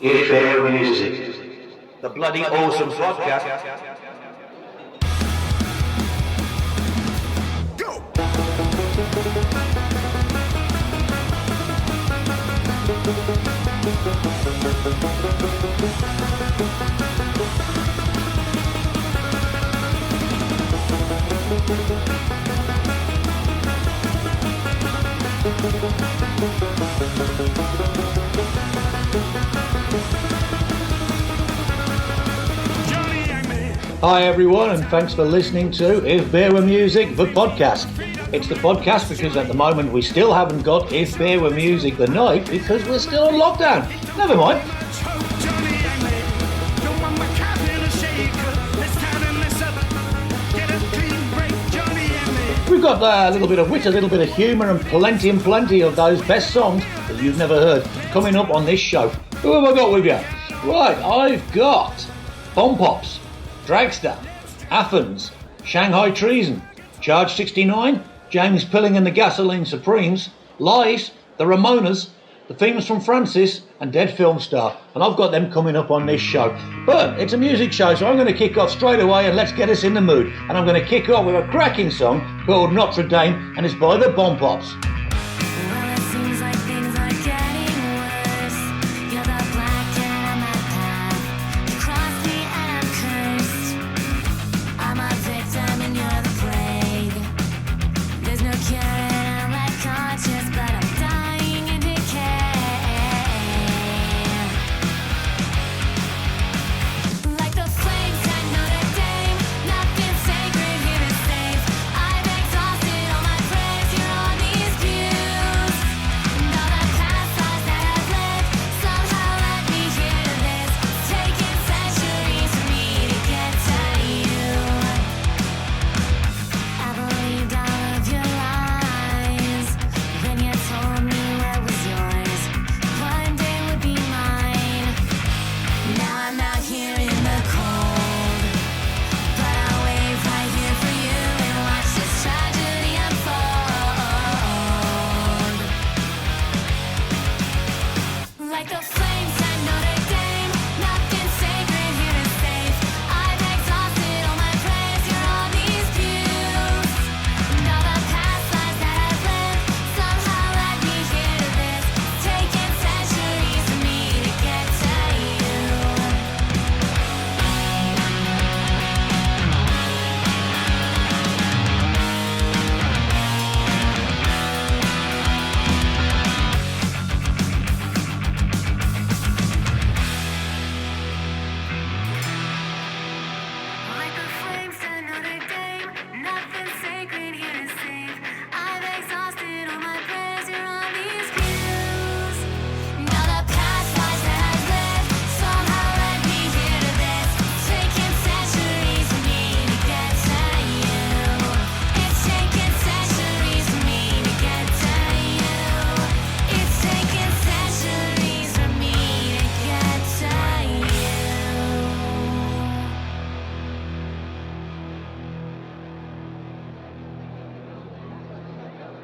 If Bear Music, the bloody awesome podcast. Hi everyone, and thanks for listening to If Beer Were Music, the podcast. It's the podcast because at the moment we still haven't got If Beer Were Music the night because we're still on lockdown. Never mind. We've got a little bit of wit, a little bit of humour and plenty of those best songs that you've never heard coming up on this show. Who have I got with you? Right, I've got Bomb Pops, Dragster, Athens, Shanghai Treason, Charge 69, James Pilling and the Gasoline Supremes, Lies, the Ramonas, the Themes from Francis, and Dead Film Star. And I've got them coming up on this show. But it's a music show, so I'm going to kick off straight away and let's get us in the mood. And I'm going to kick off with a cracking song called Notre Dame, and it's by the Bomb Pops.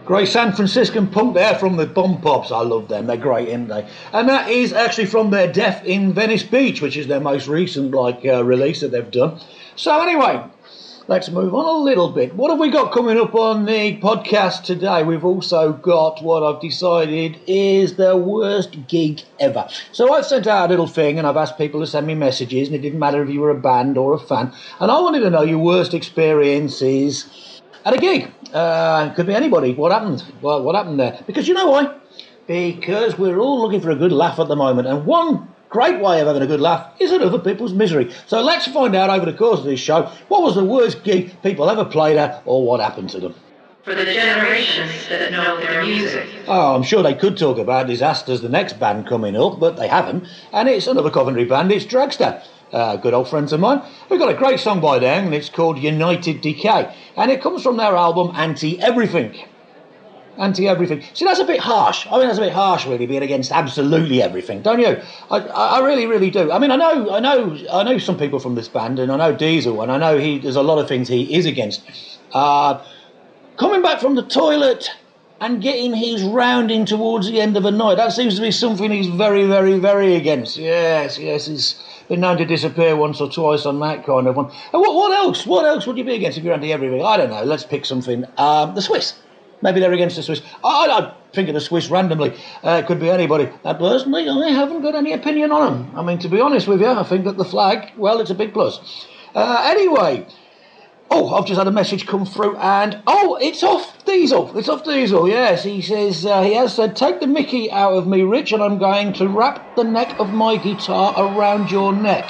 Great San Franciscan punk there from the Bomb Pops. I love them. They're great, aren't they? And that is actually from their Death in Venice Beach, which is their most recent release that they've done. So anyway, let's move on a little bit. What have we got coming up on the podcast today? We've also got what I've decided is the worst gig ever. So I've sent out a little thing and I've asked people to send me messages, and it didn't matter if you were a band or a fan. And I wanted to know your worst experiences at a gig. Could be anybody. What happened? Well, what happened there? Because you know why? Because we're all looking for a good laugh at the moment. And one great way of having a good laugh is at other people's misery. So let's find out over the course of this show what was the worst gig people ever played at or what happened to them. For the generations that know their music. Oh, I'm sure they could talk about Disasters, the next band coming up, but they haven't. And it's another Coventry band, it's Dragster. Good old friends of mine. We've got a great song by them, and it's called United Decay. And it comes from their album Anti-Everything. Anti-everything. See, that's a bit harsh. I mean, that's a bit harsh, really, being against absolutely everything, don't you? I really do. I mean, I know some people from this band, and I know Diesel, and I know there's a lot of things he is against. Coming back from the toilet and getting his rounding towards the end of a night. That seems to be something he's very, very, very against. Yes, he's been known to disappear once or twice on that kind of one. And what else? What else would you be against if you're anti-everything? I don't know. Let's pick something. The Swiss. Maybe they're against the Swiss. I think of the Swiss randomly. It could be anybody. Personally, I haven't got any opinion on them. I mean, to be honest with you, I think that the flag, well, it's a big plus. Anyway... Oh, I've just had a message come through, and it's off Diesel. It's off Diesel. Yes, he says he has said, "Take the Mickey out of me, Rich, and I'm going to wrap the neck of my guitar around your neck."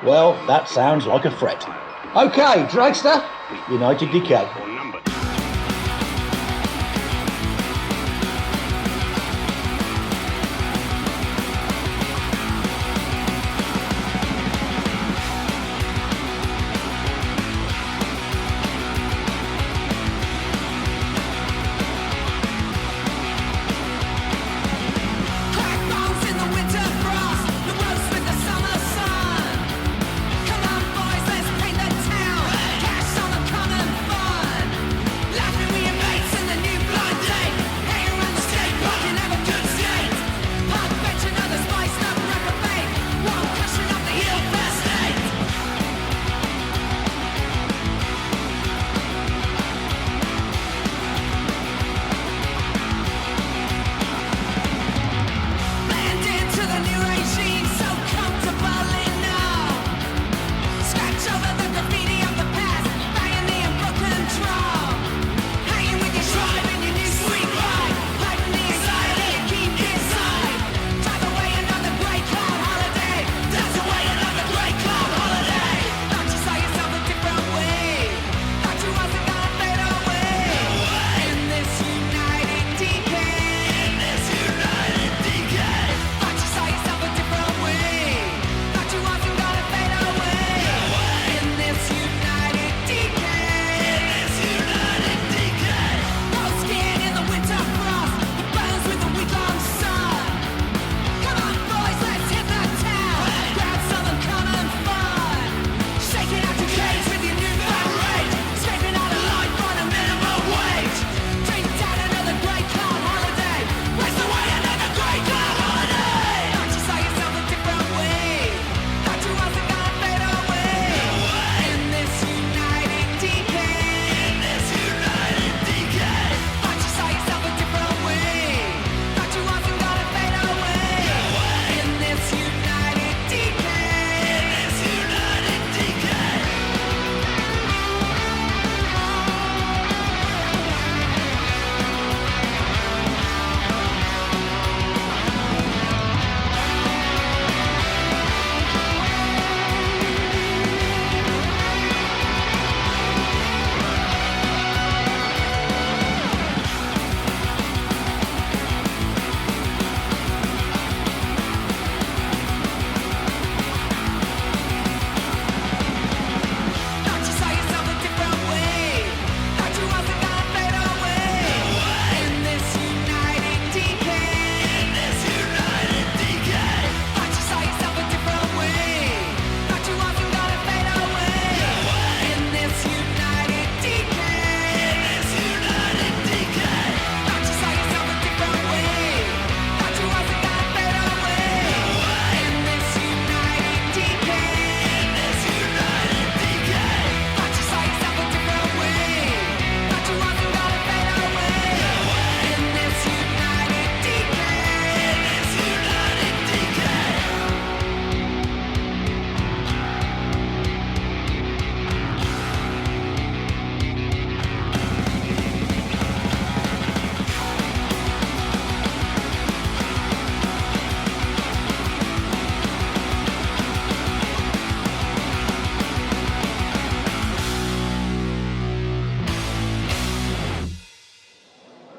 Well, that sounds like a threat. Okay, Dragster, United Decay.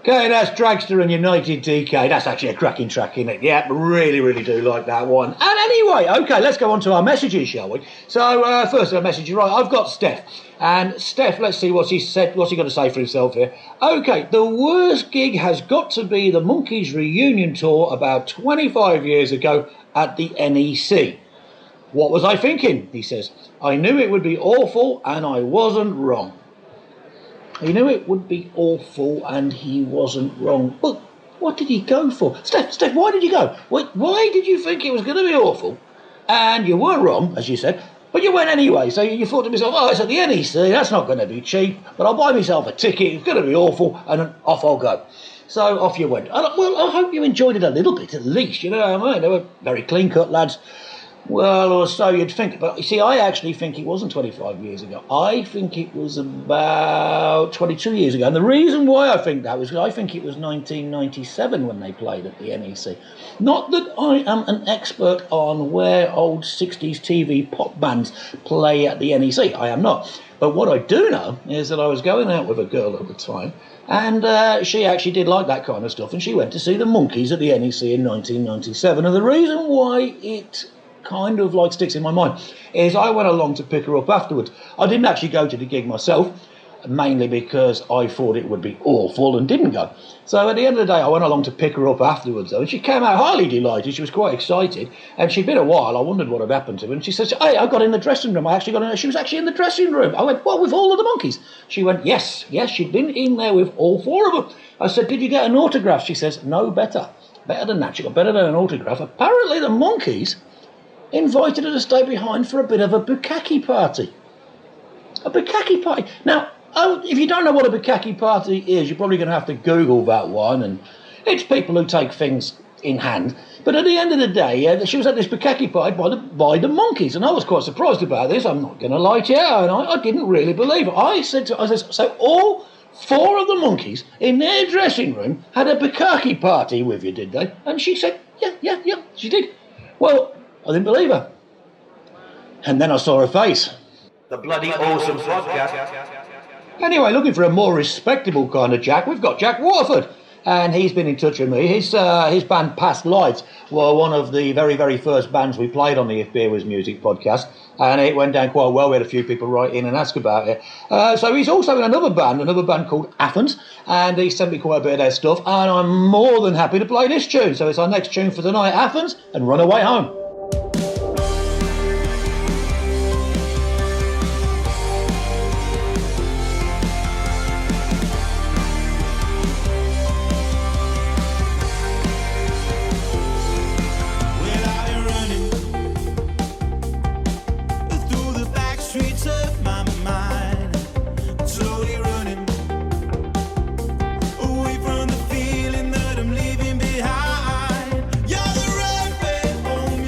Okay, that's Dragster and United DK. That's actually a cracking track, isn't it? Yeah, really, really do like that one. And anyway, okay, let's go on to our messages, shall we? So, first our message, right, I've got Steph. And Steph, let's see what he said. What's he got to say for himself here? Okay, the worst gig has got to be the Monkees reunion tour about 25 years ago at the NEC. What was I thinking? He says. I knew it would be awful, and I wasn't wrong. He knew it would be awful, and he wasn't wrong. But what did he go for? Steph, why did you go? Why did you think it was going to be awful? And you were wrong, as you said, but you went anyway. So you thought to yourself, oh, it's at the NEC, that's not going to be cheap, but I'll buy myself a ticket, it's going to be awful, and then off I'll go. So off you went. Well, I hope you enjoyed it a little bit, at least, you know what I mean? They were very clean-cut lads. Well, or so you'd think. But you see, I actually think it wasn't 25 years ago. I think it was about 22 years ago. And the reason why I think that was I think it was 1997 when they played at the NEC. Not that I am an expert on where old 60s TV pop bands play at the NEC. I am not. But what I do know is that I was going out with a girl at the time, and she actually did like that kind of stuff, and she went to see the Monkees at the NEC in 1997. And the reason why it kind of like sticks in my mind is I went along to pick her up afterwards. I didn't actually go to the gig myself, mainly because I thought it would be awful and didn't go. So at the end of the day, I went along to pick her up afterwards, though, and she came out highly delighted. She was quite excited, and she'd been a while. I wondered what had happened to her, and she said, hey, I got in the dressing room. She was actually in the dressing room. I went, what, with all of the Monkees? She went, yes, she'd been in there with all four of them. I said, did you get an autograph? She says, no, better than that. She got better than an autograph. Apparently the Monkees invited her to stay behind for a bit of a bukkake party. A bukkake party. Now, if you don't know what a bukkake party is, you're probably going to have to Google that one. And it's people who take things in hand. But at the end of the day, she was at this bukkake party by the Monkees. And I was quite surprised about this. I'm not going to lie to you. And I didn't really believe it. I said, so all four of the Monkees in their dressing room had a bukkake party with you, did they? And she said, yeah, she did. Well, I didn't believe her. And then I saw her face. The bloody awesome podcast. Anyway, looking for a more respectable kind of Jack, we've got Jack Waterford. And he's been in touch with me. His band Past Lives were one of the very, very first bands we played on the If Beer Was Music podcast. And it went down quite well. We had a few people write in and ask about it. So he's also in another band called Athens. And he sent me quite a bit of their stuff. And I'm more than happy to play this tune. So it's our next tune for tonight, Athens and Runaway Home. Away from the feeling that I'm leaving behind. You're the right way home.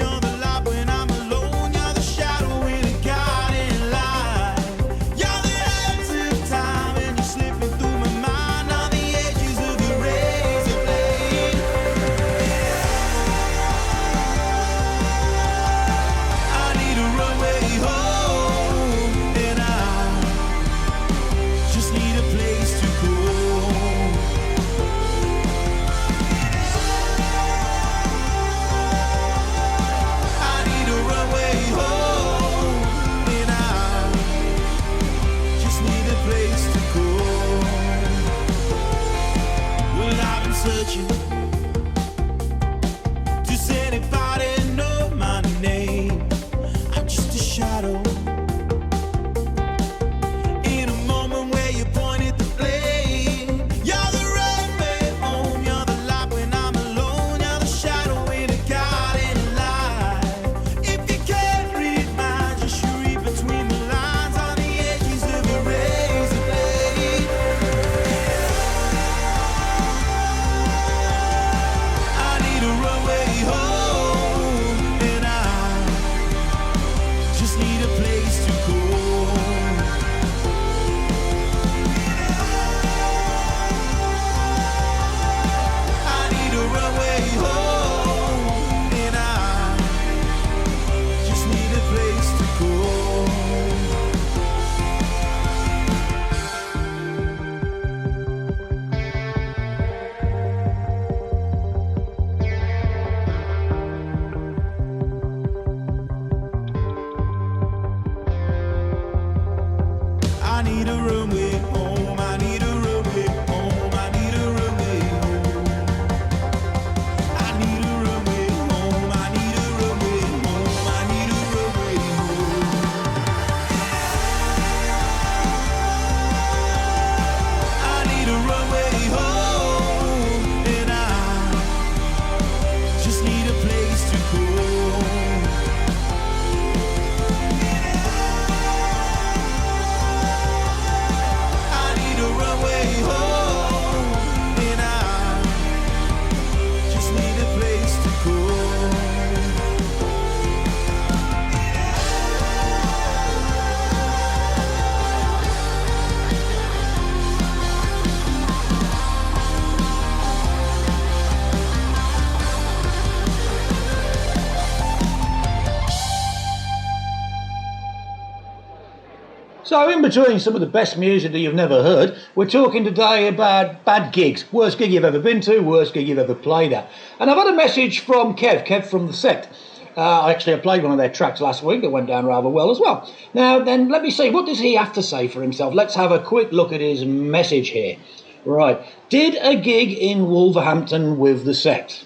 So in between some of the best music that you've never heard, we're talking today about bad gigs. Worst gig you've ever been to, worst gig you've ever played at. And I've had a message from Kev from The Sect. I played one of their tracks last week that went down rather well as well. Now then, let me see, what does he have to say for himself? Let's have a quick look at his message here. Right, did a gig in Wolverhampton with The Sect.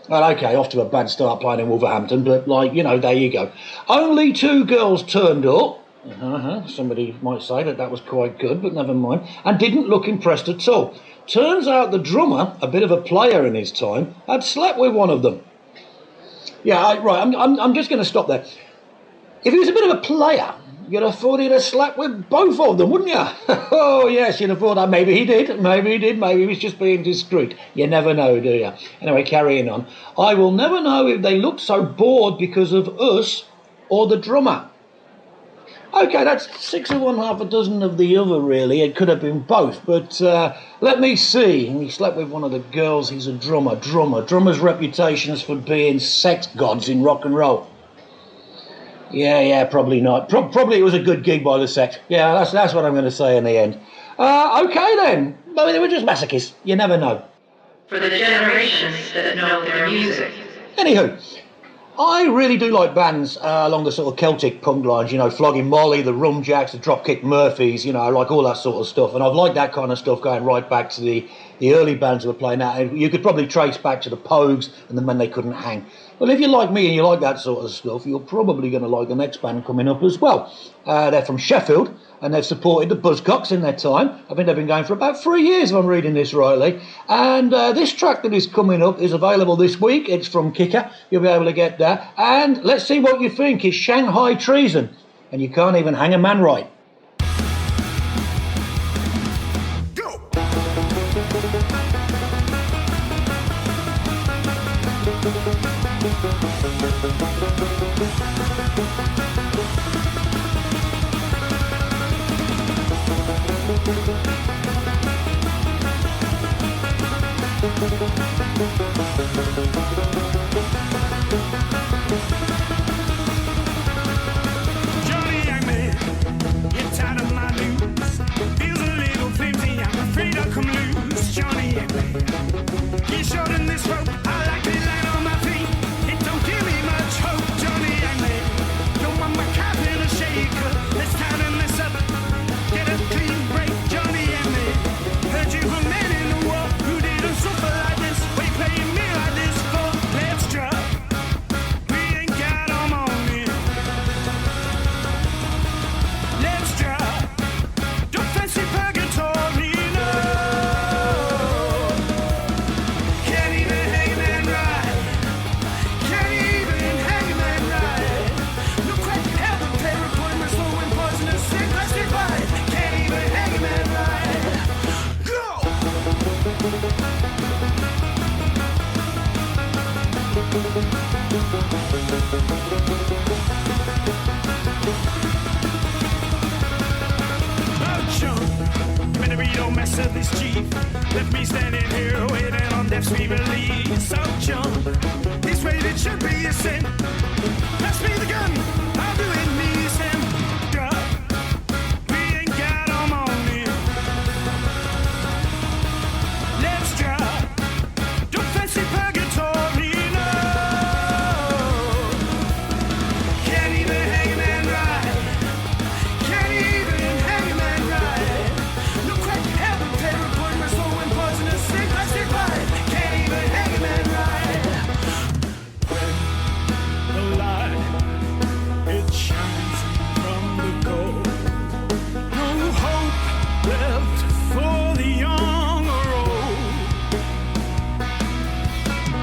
Well, okay, off to a bad start playing in Wolverhampton, but there you go. Only 2 girls turned up. Somebody might say that was quite good, but never mind. And didn't look impressed at all. Turns out the drummer, a bit of a player in his time, had slept with one of them. Yeah, I'm just going to stop there. If he was a bit of a player, you'd have thought he'd have slept with both of them, wouldn't you? Oh, yes, you'd have thought that. Maybe he did. Maybe he was just being discreet. You never know, do you? Anyway, carrying on. I will never know if they looked so bored because of us or the drummer. Okay, that's 6 of one, half a dozen of the other, really. It could have been both, but let me see. He slept with one of the girls. He's a drummer. Drummers' reputations for being sex gods in rock and roll. Yeah, probably not. Probably it was a good gig by The Sect. Yeah, that's what I'm going to say in the end. Okay then. I mean, they were just masochists. You never know. For the generations that know their music. Anywho, I really do like bands along the sort of Celtic punk lines, Flogging Molly, the Rumjacks, the Dropkick Murphys, I like all that sort of stuff. And I've liked that kind of stuff going right back to the early bands that were playing that. You could probably trace back to the Pogues and the Men They Couldn't Hang. Well, if you like me and you like that sort of stuff, you're probably going to like the next band coming up as well. They're from Sheffield, and they've supported the Buzzcocks in their time. I think they've been going for about 3 years, if I'm reading this rightly. And this track that is coming up is available this week. It's from Kicker. You'll be able to get that. And let's see what you think. It's Shanghai Treason. And you can't even hang a man right. Left me standing here waiting on death's release. So jump, this rated should be a sin. Pass me the gun, I'll do it me, Sam. We ain't got no money. Let's drive. Don't fancy purgatory, no. Can't even hang a man right. Can't even hang a man right. No crack heaven, paper, put my soul in poisonous sick, I stick by. Can't even hang a man right. When the light, it shines from the gold. No hope left for the young or old.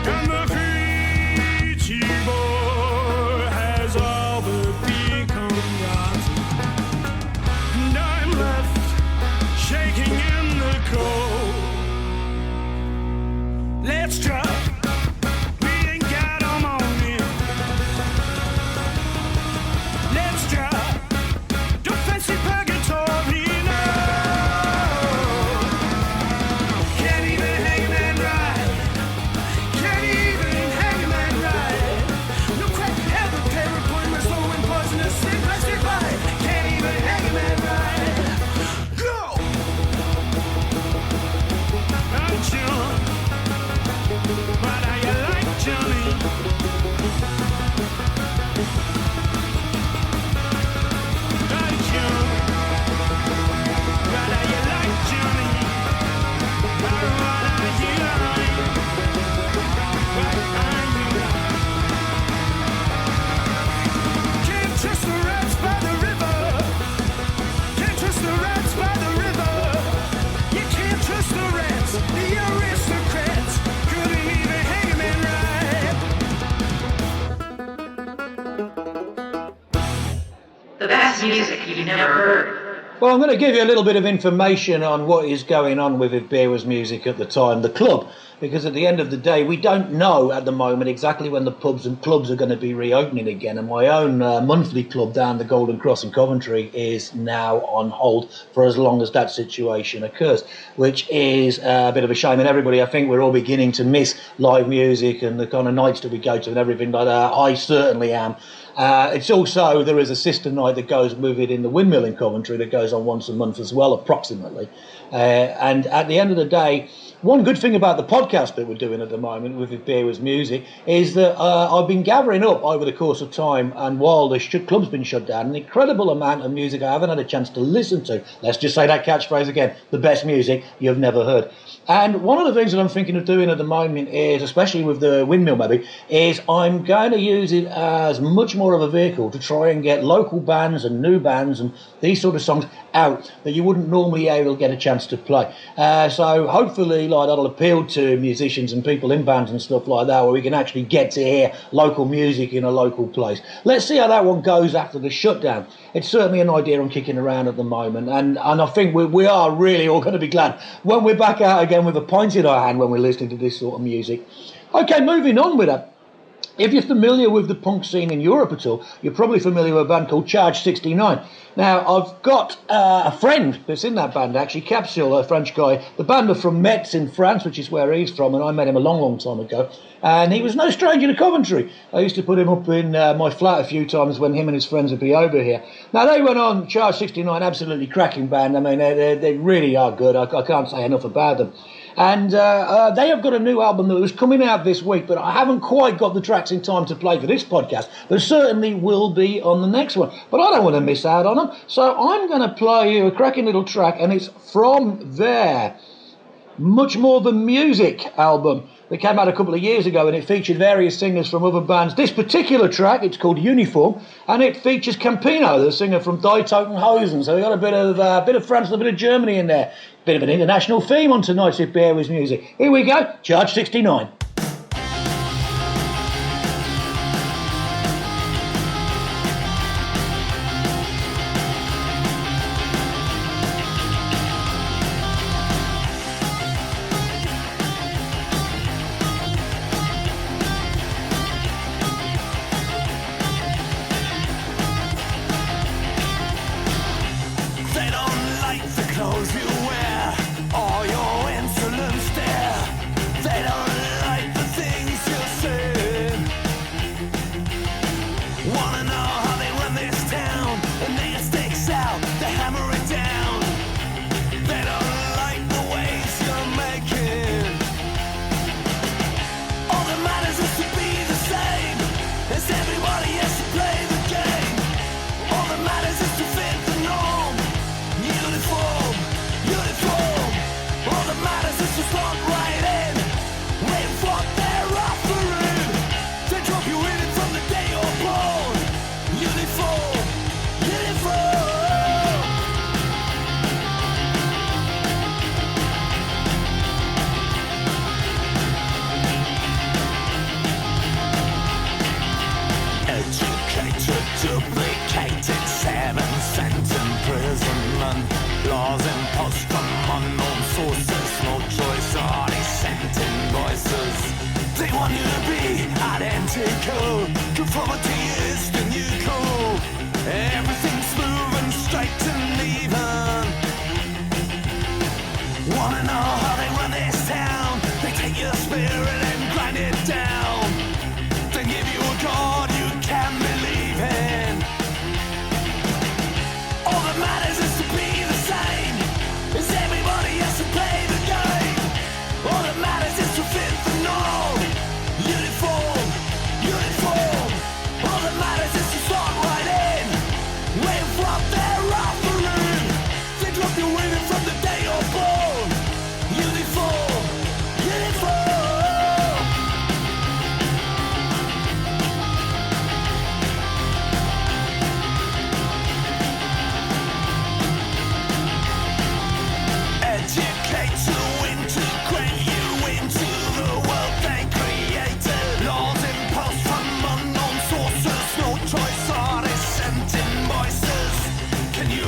And the preachy boy has all but become rotten. And I'm left shaking in the cold. Let's drop. We ain't got no money. Let's drop. Don't fancy purgatory, no. Can't even hang a man right. Can't even hang a man right. No crack heaven, paper, point my soul in poisonous sick, I stick by. Can't even hang a man right. never heard. Well, I'm going to give you a little bit of information on what is going on with If Beer Was Music at the time, the club, because at the end of the day, we don't know at the moment exactly when the pubs and clubs are going to be reopening again, and my own monthly club down the Golden Cross in Coventry is now on hold for as long as that situation occurs, which is a bit of a shame. And everybody, I think we're all beginning to miss live music and the kind of nights that we go to and everything like that. I certainly am. It's also, there is a sister night that goes with it in the Windmill in Coventry that goes on once a month as well, approximately. And at the end of the day, one good thing about the podcast that we're doing at the moment with If Beer Was Music is that I've been gathering up over the course of time, and while the club's been shut down, an incredible amount of music I haven't had a chance to listen to. Let's just say that catchphrase again, the best music you've never heard. And one of the things that I'm thinking of doing at the moment is, especially with the Windmill maybe, is I'm going to use it as much more of a vehicle to try and get local bands and new bands and these sort of songs out that you wouldn't normally be able to get a chance to play. So hopefully like that'll appeal to musicians and people in bands and stuff like that, where we can actually get to hear local music in a local place. Let's see how that one goes after the shutdown. It's certainly an idea I'm kicking around at the moment, and I think we are really all going to be glad when we're back out again with a pint in our hand when we're listening to this sort of music. Okay, moving on with that. If you're familiar with the punk scene in Europe at all, you're probably familiar with a band called Charge 69. Now, I've got a friend that's in that band, actually, Capsule, a French guy. The band are from Metz in France, which is where he's from, and I met him a long, long time ago. And he was no stranger to Coventry. I used to put him up in my flat a few times when him and his friends would be over here. Now, they went on, Charge 69, absolutely cracking band. I mean, they really are good. I can't say enough about them. And they have got a new album that was coming out this week, but I haven't quite got the tracks in time to play for this podcast. There certainly will be on the next one, but I don't want to miss out on them. So I'm going to play you a cracking little track, and it's from their Much More Than Music album that came out a couple of years ago, and it featured various singers from other bands. This particular track, it's called Uniform, and it features Campino, the singer from Die Totenhausen. So we got a bit of France and a bit of Germany in there. Bit of an international theme on tonight's If Beer Was Music. Here we go, Charge 69. Choice are dissenting voices. Can you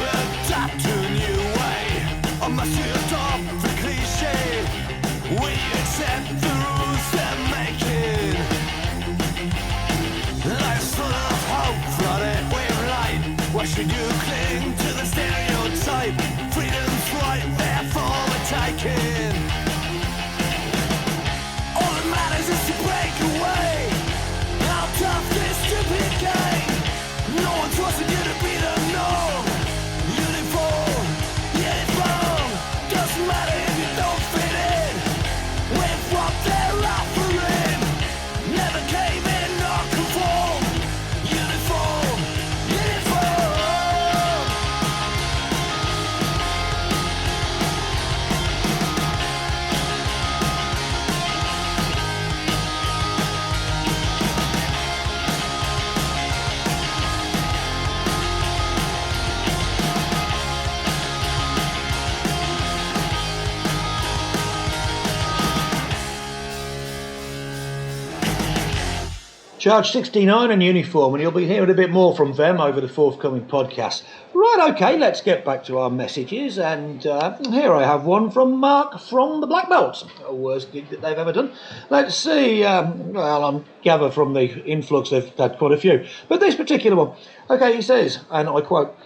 Charge 69 in uniform, and you'll be hearing a bit more from them over the forthcoming podcast. Right, okay, let's get back to our messages, and here I have one from Mark from the Black Belts, the worst gig that they've ever done. Let's see, well, I gather from the influx they've had quite a few, but this particular one, okay, he says, and I quote,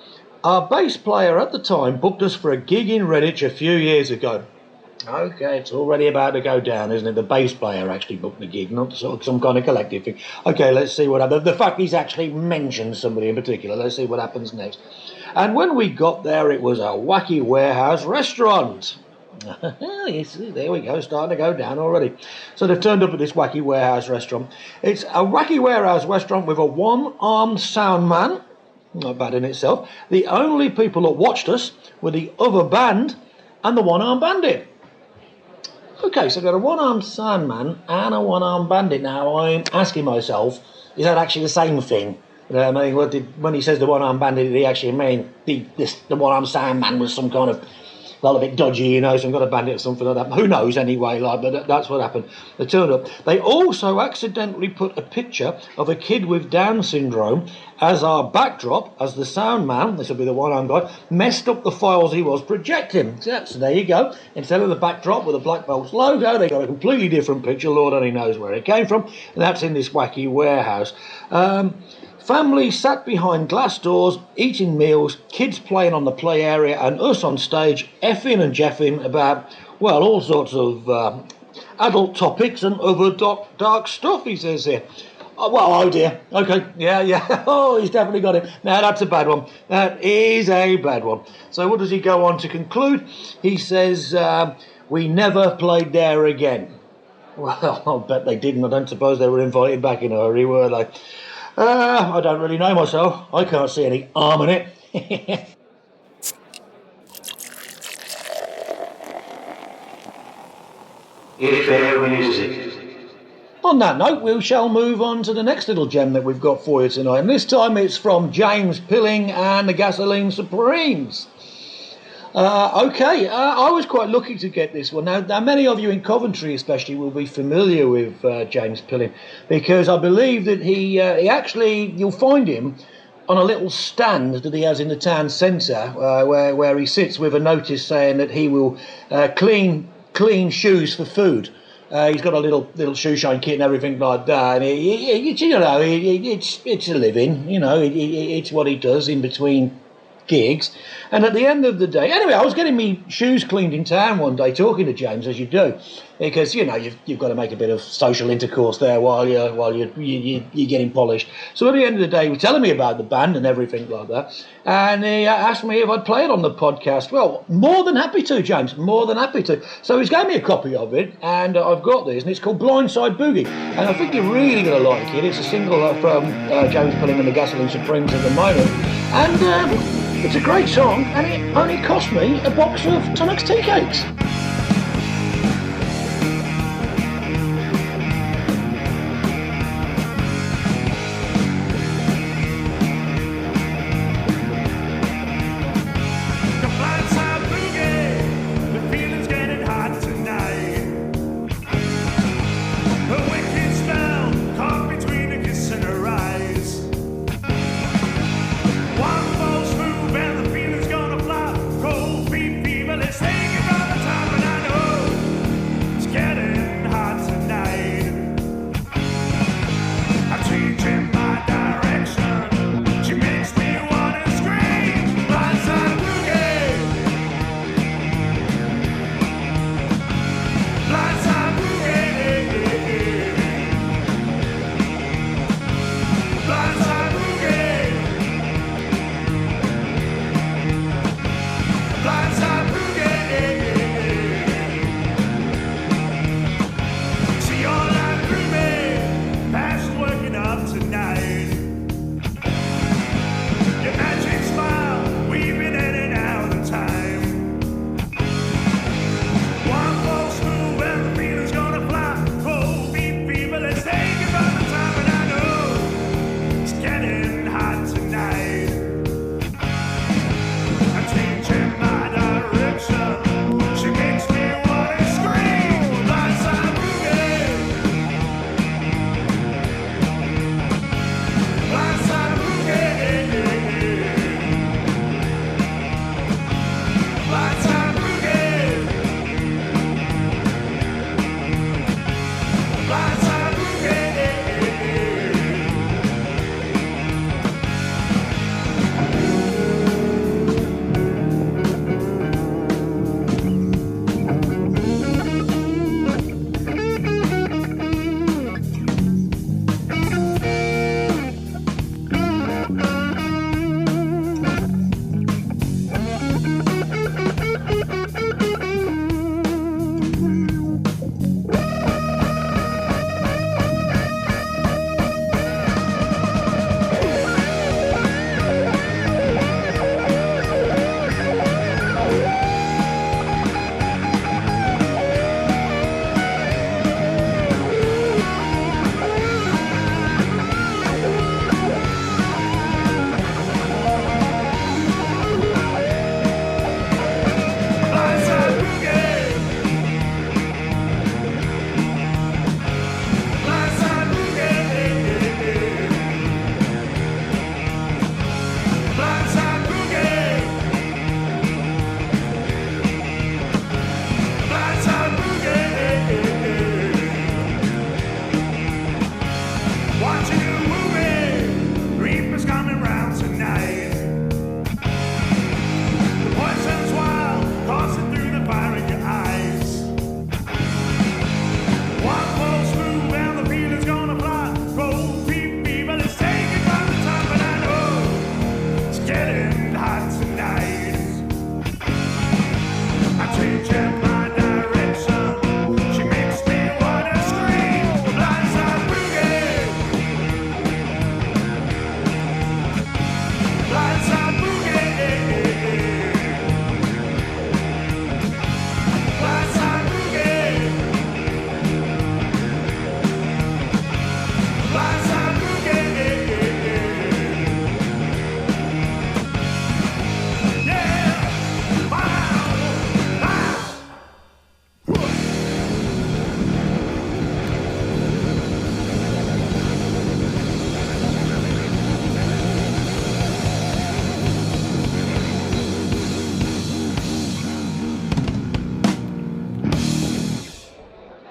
"Our bass player at the time booked us for a gig in Redditch a few years ago." Okay, it's already about to go down, isn't it? The bass player actually booked the gig, not sort of some kind of collective thing. Okay, let's see what happens. The fact he's actually mentioned somebody in particular, let's see what happens next. "And when we got there, it was a wacky warehouse restaurant." Yes, there we go, starting to go down already. So they've turned up at this wacky warehouse restaurant. It's a wacky warehouse restaurant with a one-armed sound man. Not bad in itself. The only people that watched us were the other band and the one-armed bandit. Okay, so I've got a one-armed sound man and a one-armed bandit. Now, I'm asking myself, is that actually the same thing? I mean, when he says the one-armed bandit, did he actually mean the one-armed sound man was some kind of, well, a bit dodgy, you know, some kind of bandit or something like that? Who knows anyway, like, but that's what happened. They turned up. They also accidentally put a picture of a kid with Down syndrome as our backdrop, as the sound man, this will be the one-armed guy, messed up the files he was projecting. So there you go. Instead of the backdrop with the Black Belts logo, they got a completely different picture. Lord only knows where it came from. And that's in this wacky warehouse. Family sat behind glass doors, eating meals, kids playing on the play area, and us on stage, effing and jeffing about, well, all sorts of adult topics and other dark stuff, he says here. Oh, well, oh dear. Okay, yeah. Oh, he's definitely got it. Now, that's a bad one. That is a bad one. So what does he go on to conclude? He says, "We never played there again." Well, I'll bet they didn't. I don't suppose they were invited back in a hurry, were they? I don't really know myself. I can't see any harm in it. Music. On that note, we shall move on to the next little gem that we've got for you tonight. And this time it's from James Pilling and the Gasoline Supremes. I was quite lucky to get this one. Now, many of you in Coventry especially will be familiar with James Pilling, because I believe that he actually, you'll find him on a little stand that he has in the town centre, where he sits with a notice saying that he will clean shoes for food. He's got a little shoe shine kit and everything like that. And it's a living, you know. It's what he does in between gigs. And at the end of the day, anyway, I was getting me shoes cleaned in town one day, talking to James, as you do, because you know you've got to make a bit of social intercourse there while you're getting polished. So at the end of the day, he was telling me about the band and everything like that, and he asked me if I'd play it on the podcast. Well, more than happy to, James, more than happy to. So he's gave me a copy of it, and I've got this, and it's called Blindside Boogie, and I think you're really going to like it. It's a single from James Pilling and the Gasoline Supremes at the moment, and it's a great song, and it only cost me a box of Tunnock's tea cakes. One false move and the feeling's gonna fly. Cold feet fever, let's take it by the time.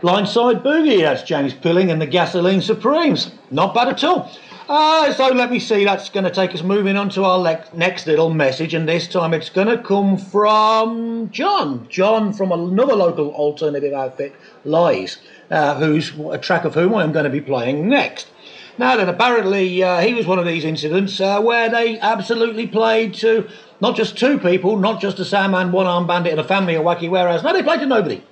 Blindside Boogie, that's James Pilling and the Gasoline Supremes. Not bad at all. So let me see, that's going to take us moving on to our next little message, and this time it's going to come from John. John from another local alternative outfit, Lies, who's a track of whom I'm going to be playing next. Now then, apparently he was one of these incidents where they absolutely played to not just two people, not just a Sandman, one-armed bandit and a family of wacky warehouse. No, they played to nobody.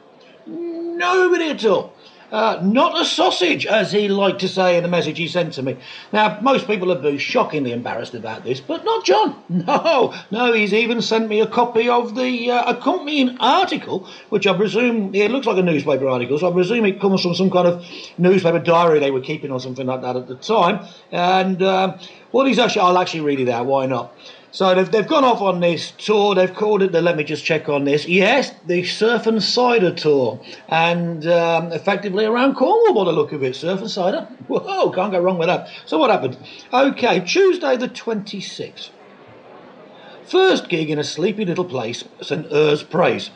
Nobody at all. Not a sausage, as he liked to say in the message he sent to me. Now, most people are be shockingly embarrassed about this, but not John. No, he's even sent me a copy of the accompanying article, which I presume, it looks like a newspaper article, so I presume it comes from some kind of newspaper diary they were keeping or something like that at the time. And I'll actually read it out, why not? So they've gone off on this tour. They've called it the, let me just check on this, yes, the Surf and Cider Tour. And effectively around Cornwall by the look of it, Surf and Cider. Whoa, can't go wrong with that. So what happened? Okay, Tuesday the 26th. First gig in a sleepy little place, St Urs Praise.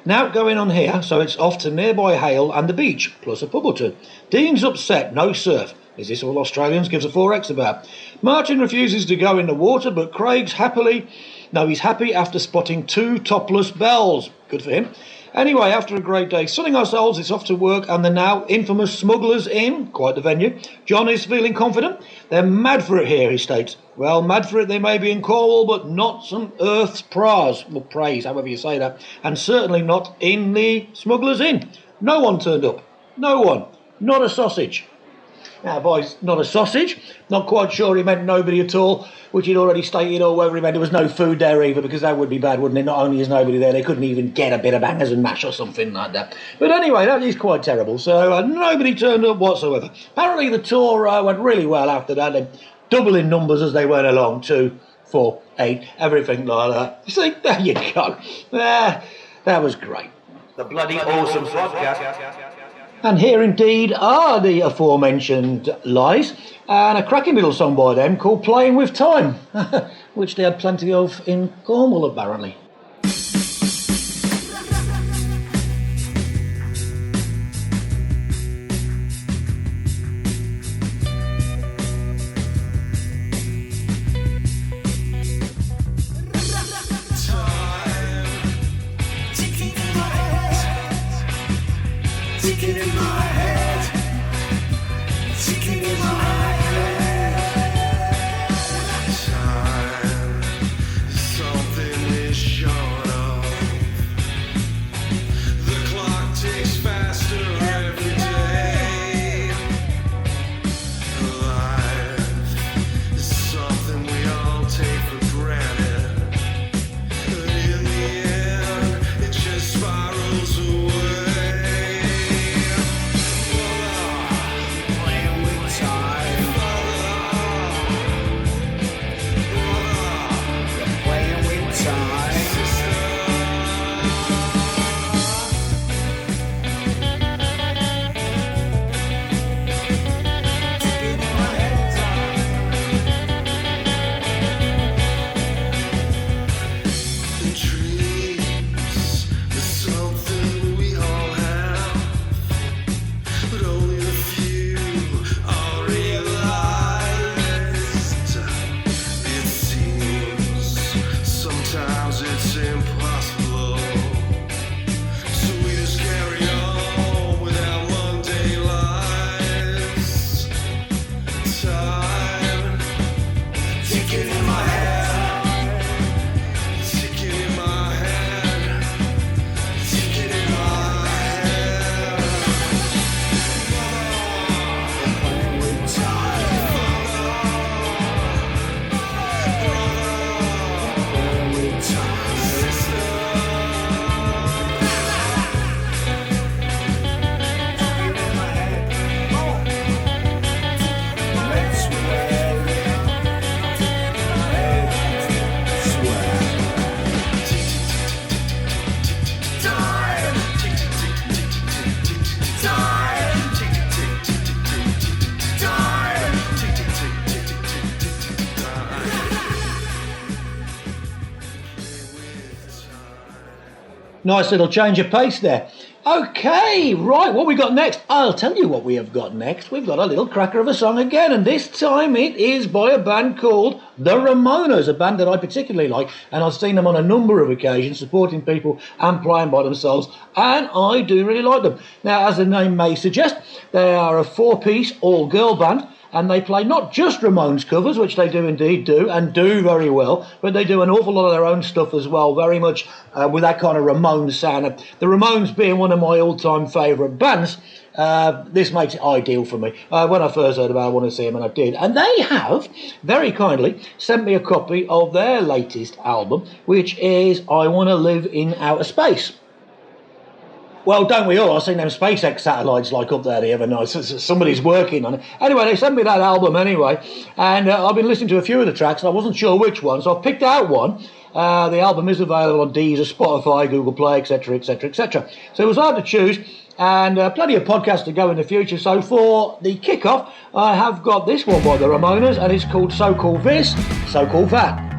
Now going on here, so it's off to nearby Hale and the beach, plus a pub or two. Dean's upset, no surf. Is this all Australians? Gives a 4X about. Martin refuses to go in the water, but Craig's he's happy after spotting 2 topless bells. Good for him. Anyway, after a great day sunning ourselves, it's off to work, and the now infamous Smugglers Inn, quite the venue. John is feeling confident. They're mad for it here, he states. Well, mad for it they may be in Cornwall, but not some Earth's praise, however you say that, and certainly not in the Smugglers Inn. No one turned up. No one. Not a sausage. Now, boys, not a sausage. Not quite sure he meant nobody at all, which he'd already stated, or whether he meant there was no food there either, because that would be bad, wouldn't it? Not only is nobody there, they couldn't even get a bit of bangers and mash or something like that. But anyway, that is quite terrible. So nobody turned up whatsoever. Apparently the tour went really well after that. They double in numbers as they went along, 2, 4, 8, everything like that. You see, there you go. That was great. The bloody awesome podcast. And here indeed are the aforementioned Lies, and a cracking little song by them called Playing With Time, which they had plenty of in Cornwall apparently. Away. Nice little change of pace there. Okay, right, what we got next? I'll tell you what we have got next. We've got a little cracker of a song again, and this time it is by a band called The Ramonas, a band that I particularly like, and I've seen them on a number of occasions, supporting people and playing by themselves, and I do really like them. Now, as the name may suggest, they are a four-piece, all-girl band, and they play not just Ramones covers, which they do indeed do, and do very well, but they do an awful lot of their own stuff as well, very much with that kind of Ramones sound. The Ramones being one of my all-time favourite bands, this makes it ideal for me. When I first heard about it, I want to see them, and I did. And they have, very kindly, sent me a copy of their latest album, which is I Want to Live in Outer Space. Well, don't we all? I've seen them SpaceX satellites like up there the other night. Somebody's working on it. Anyway, they sent me that album anyway, and I've been listening to a few of the tracks, and I wasn't sure which one, so I picked out one. The album is available on Deezer, Spotify, Google Play, etc., etc., etc. So it was hard to choose, and plenty of podcasts to go in the future. So for the kickoff, I have got this one by the Ramonas, and it's called So-Called This, So-Called That.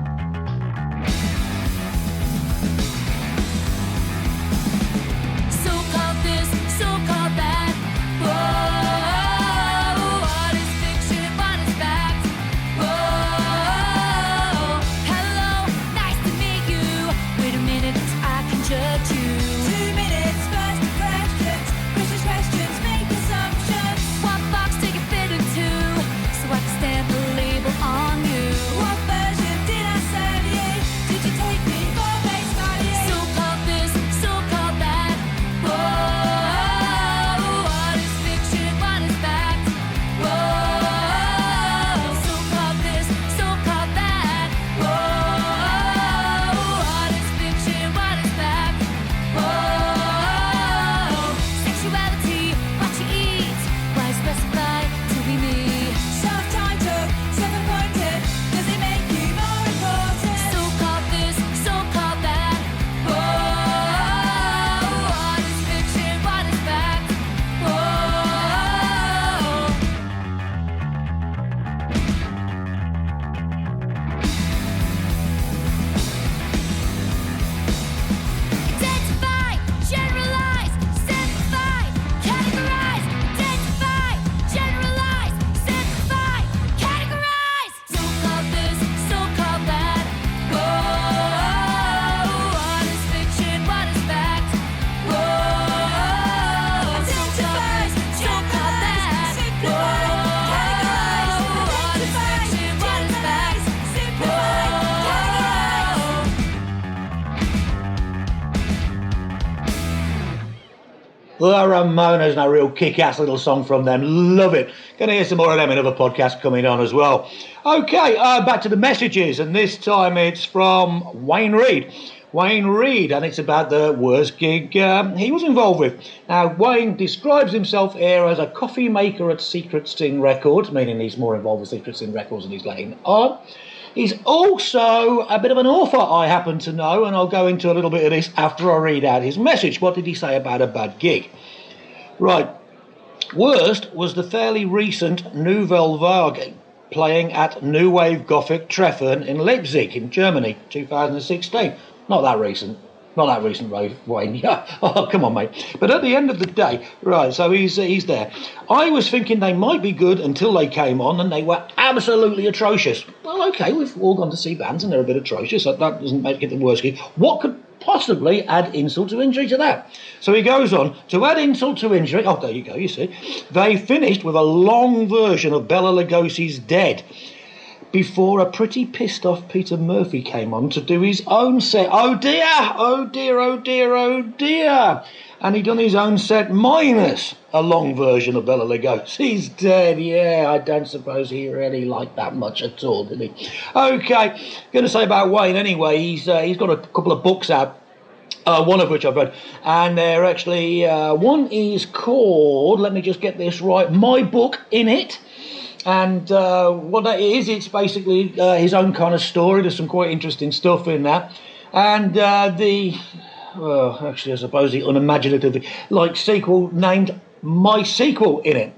The Ramonas, and a real kick-ass little song from them. Love it. Going to hear some more of them in other podcasts coming on as well. Okay, back to the messages, and this time it's from Wayne Reed. Wayne Reed, and it's about the worst gig he was involved with. Now, Wayne describes himself here as a coffee maker at Secret Sting Records, meaning he's more involved with Secret Sting Records than he's letting on. He's also a bit of an author, I happen to know, and I'll go into a little bit of this after I read out his message. What did he say about a bad gig? Right. Worst was the fairly recent Nouvelle Vague playing at New Wave Gothic Treffen in Leipzig in Germany, 2016. Not that recent, Wayne. Yeah. Oh, come on, mate. But at the end of the day, right, so he's there. I was thinking they might be good until they came on, and they were absolutely atrocious. Well, okay, we've all gone to see bands, and they're a bit atrocious. That doesn't make it the worst gig. What could possibly add insult to injury to that? So he goes on, to add insult to injury, oh, there you go, you see, they finished with a long version of Bela Lugosi's Dead, before a pretty pissed off Peter Murphy came on to do his own set. Oh dear, oh dear, oh dear, oh dear. And he done his own set minus a long version of Bela Lugosi's Dead. Yeah, I don't suppose he really liked that much at all, did he? Okay, going to say about Wayne anyway, he's got a couple of books out. One of which I've read, and they're actually, one is called, let me just get this right, My Book in It. And what that is, it's basically his own kind of story. There's some quite interesting stuff in that. And actually, I suppose the unimaginative, sequel named my sequel in it.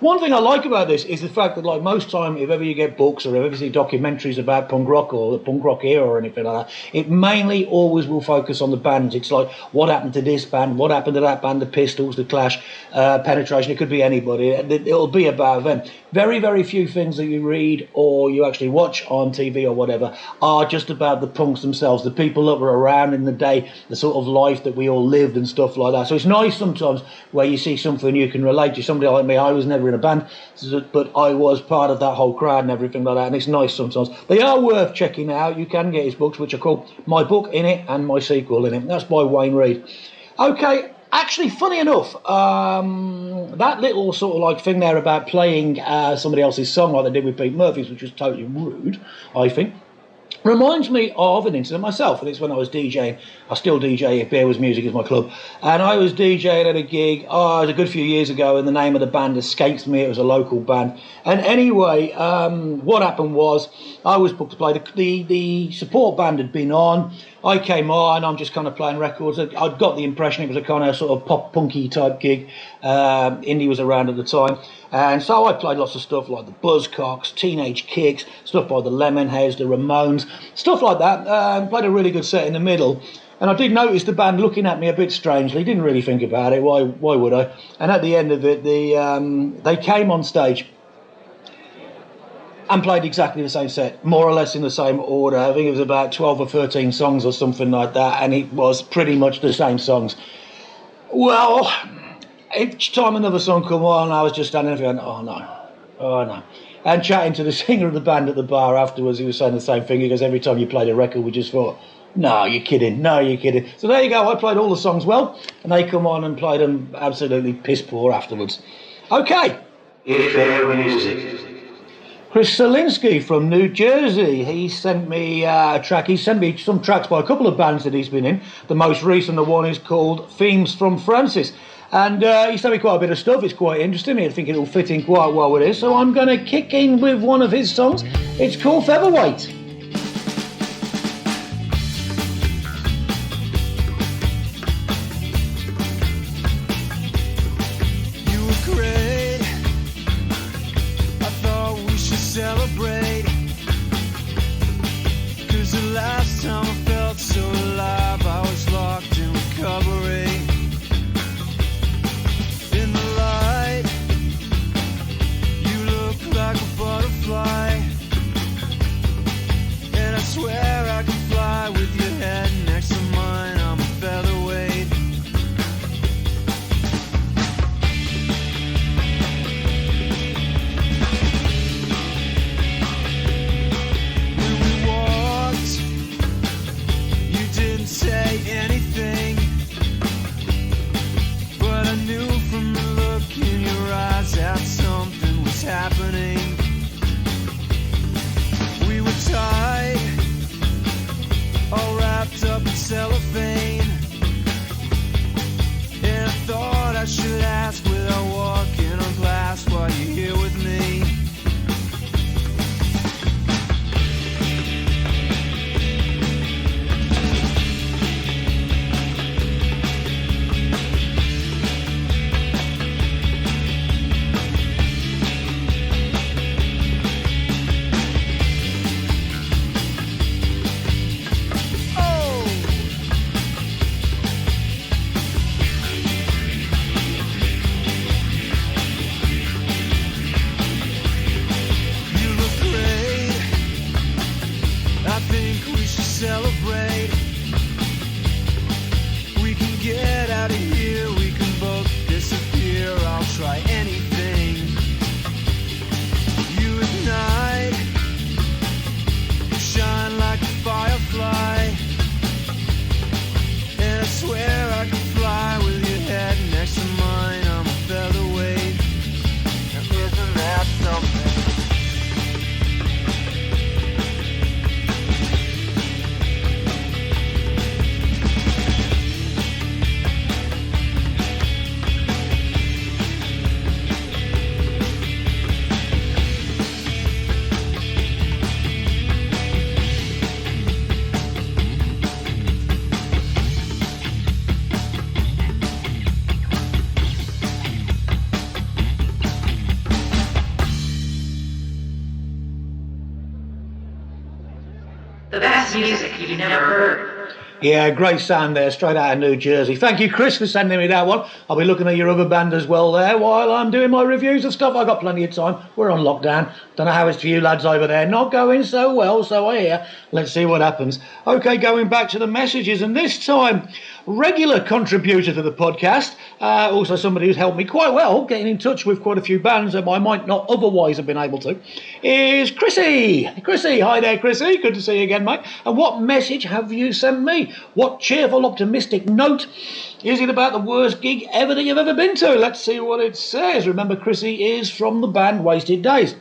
One thing I like about this is the fact that, like, most time, if ever you get books or if ever you see documentaries about punk rock or the punk rock era or anything like that, it mainly always will focus on the bands. It's like, what happened to this band, what happened to that band, the Pistols, the Clash, Penetration, it could be anybody. It'll be about them. Very, very few things that you read or you actually watch on TV or whatever are just about the punks themselves, the people that were around in the day, the sort of life that we all lived and stuff like that. So it's nice sometimes where you see something you can relate to. Somebody like me, I was never in a band, but I was part of that whole crowd and everything like that, and it's nice sometimes. They are worth checking out. You can get his books, which are called My Book in It and My Sequel in It. That's by Wayne Reed. Okay, actually, funny enough, that little sort of like thing there about playing somebody else's song like they did with Pete Murphy's, which was totally rude, I think, reminds me of an incident myself, and it's when I was DJing. I still DJ if Beer Was Music is my club, and I was DJing at a gig, it was a good few years ago, and the name of the band escapes me. It was a local band, and anyway, what happened was I was booked to play. The support band had been on. I came on, I'm just kind of playing records. I'd got the impression it was a kind of sort of pop punky type gig. Indie was around at the time. And so I played lots of stuff like the Buzzcocks, Teenage Kicks, stuff by the Lemonheads, the Ramones, stuff like that. Played a really good set in the middle. And I did notice the band looking at me a bit strangely. Didn't really think about it. Why would I? And at the end of it, they came on stage and played exactly the same set, more or less in the same order. I think it was about 12 or 13 songs or something like that, and it was pretty much the same songs. Well, each time another song come on, I was just standing there going, oh no. And chatting to the singer of the band at the bar afterwards, he was saying the same thing. He goes, every time you played a record, we just thought, no, you're kidding. So there you go, I played all the songs well, and they come on and played them absolutely piss poor afterwards. Okay. If Beer Was Music. Chris Selinsky from New Jersey, he sent me a track. He sent me some tracks by a couple of bands that he's been in. The most recent one is called Themes from Francis. And he sent me quite a bit of stuff. It's quite interesting. I think it'll fit in quite well with this. So I'm going to kick in with one of his songs. It's called Featherweight. You were great. I thought we should celebrate. 'Cause the last time I felt so alive, I was locked in recovery. In the light, you look like a butterfly. best music you've never heard. Yeah, great sound there, straight out of New Jersey. Thank you, Chris, for sending me that one. I'll be looking at your other band as well there while I'm doing my reviews and stuff. I've got plenty of time. We're on lockdown. Don't know how it's for you lads over there. Not going so well, so I hear. Let's see what happens. Okay, going back to the messages, and this time, regular contributor to the podcast, also somebody who's helped me quite well, getting in touch with quite a few bands that I might not otherwise have been able to, is Chrissy. Chrissy, hi there, Chrissy. Good to see you again, mate. And what message have you sent me? What cheerful, optimistic note is it about the worst gig ever that you've ever been to? Let's see what it says. Remember, Chrissy is from the band Wasted Days.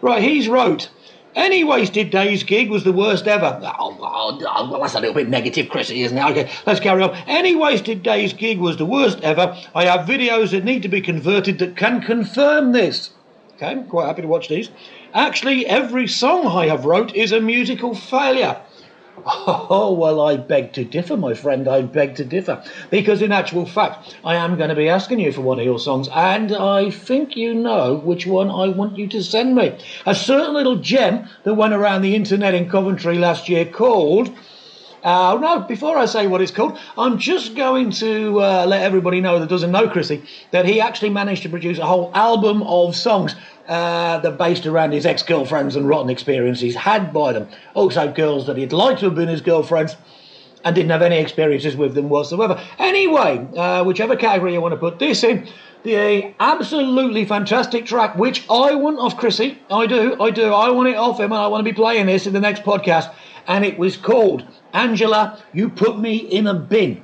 Right, he's wrote, any Wasted Days gig was the worst ever. Well, that's a little bit negative, Chrissy, isn't it? Okay, let's carry on. Any Wasted Days gig was the worst ever. I have videos that need to be converted that can confirm this. Okay, I'm quite happy to watch these. Actually, every song I have wrote is a musical failure. Oh, well, I beg to differ, my friend, I beg to differ. Because in actual fact, I am going to be asking you for one of your songs, and I think you know which one I want you to send me. A certain little gem that went around the internet in Coventry last year called... no, before I say what it's called, I'm just going to let everybody know that doesn't know Chrissy that he actually managed to produce a whole album of songs that based around his ex-girlfriends and rotten experiences had by them. Also girls that he'd like to have been his girlfriends and didn't have any experiences with them whatsoever. Anyway, whichever category you want to put this in, the absolutely fantastic track, which I want off Chrissy, I do, I want it off him, and I want to be playing this in the next podcast, and it was called Angela, You Put Me in a Bin.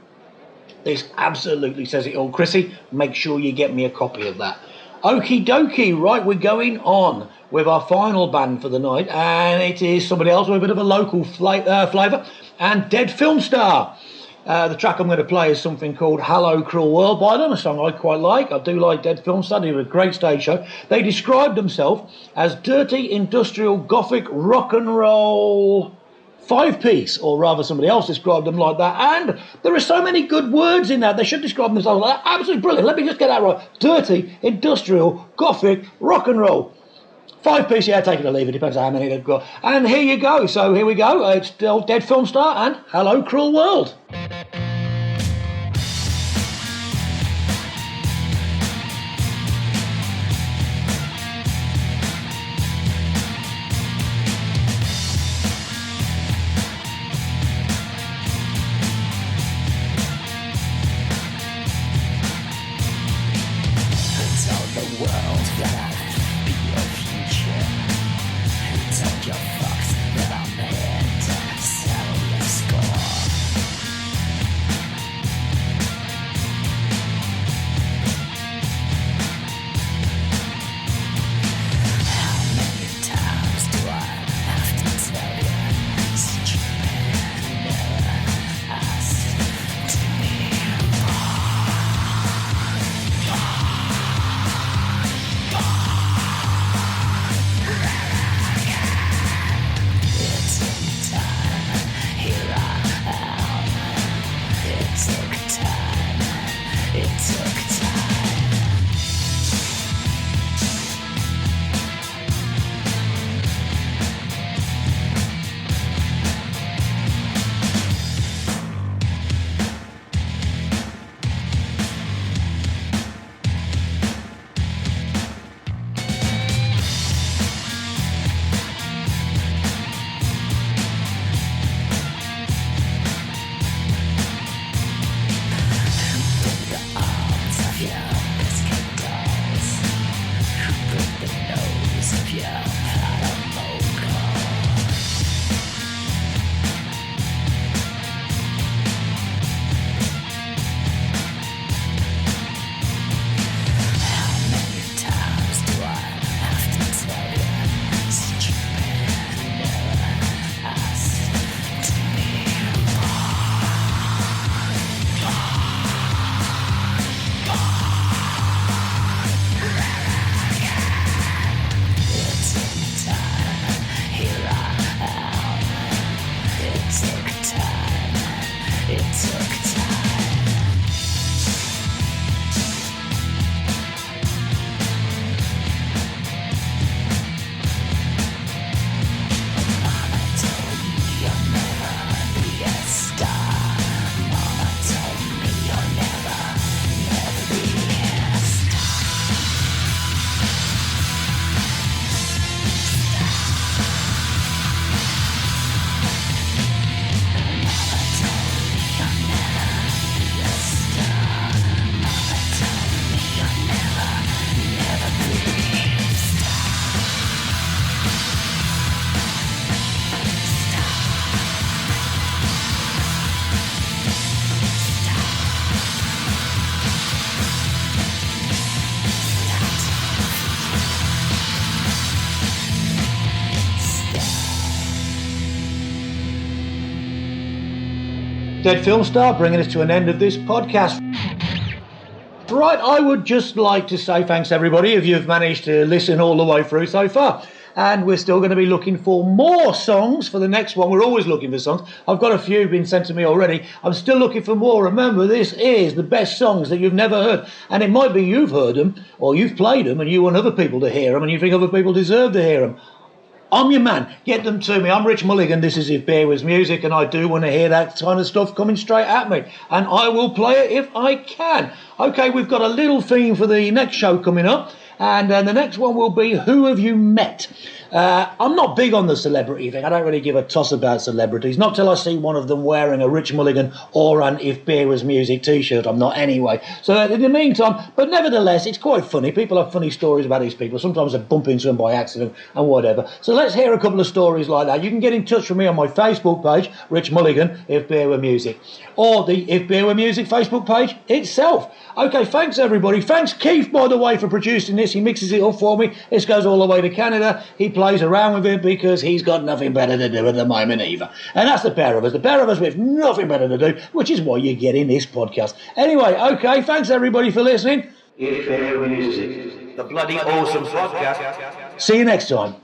This absolutely says it all. Chrissy, make sure you get me a copy of that. Okie dokie, right, we're going on with our final band for the night, and it is somebody else with a bit of a local flavour, and Dead Film Star. The track I'm going to play is something called Hello Cruel World by them, a song I quite like. I do like Dead Film Star, they did a great stage show. They described themselves as dirty, industrial, gothic, rock and roll... five-piece, or rather somebody else described them like that, and there are so many good words in that. They should describe themselves like that. Absolutely brilliant. Let me just get that right. Dirty, industrial, gothic, rock and roll. Five-piece, yeah, take it or leave it, depends on how many they've got. And here you go, so here we go. It's still Dead Film Star and Hello Cruel World. Dead Film Star bringing us to an end of this podcast. Right, I would just like to say thanks everybody if you've managed to listen all the way through so far. And we're still going to be looking for more songs for the next one. We're always looking for songs. I've got a few been sent to me already. I'm still looking for more. Remember, this is the best songs that you've never heard. And it might be you've heard them, or you've played them, and you want other people to hear them, and you think other people deserve to hear them. I'm your man. Get them to me. I'm Rich Mulligan. This is If Beer Was Music, and I do want to hear that kind of stuff coming straight at me. And I will play it if I can. Okay, we've got a little theme for the next show coming up. And the next one will be Who Have You Met? I'm not big on the celebrity thing. I don't really give a toss about celebrities. Not till I see one of them wearing a Rich Mulligan or an If Beer Was Music t-shirt. I'm not anyway. So in the meantime, but nevertheless, it's quite funny. People have funny stories about these people. Sometimes they bump into them by accident and whatever. So let's hear a couple of stories like that. You can get in touch with me on my Facebook page, Rich Mulligan, If Beer Were Music. Or the If Beer Were Music Facebook page itself. Okay, thanks everybody. Thanks Keith, by the way, for producing this. He mixes it up for me. This goes all the way to Canada. He plays around with it because he's got nothing better to do at the moment either. And that's the pair of us. The pair of us with nothing better to do, which is why you're getting this podcast. Anyway, okay, thanks everybody for listening. If Beer Were Music. The bloody awesome podcast. See you next time.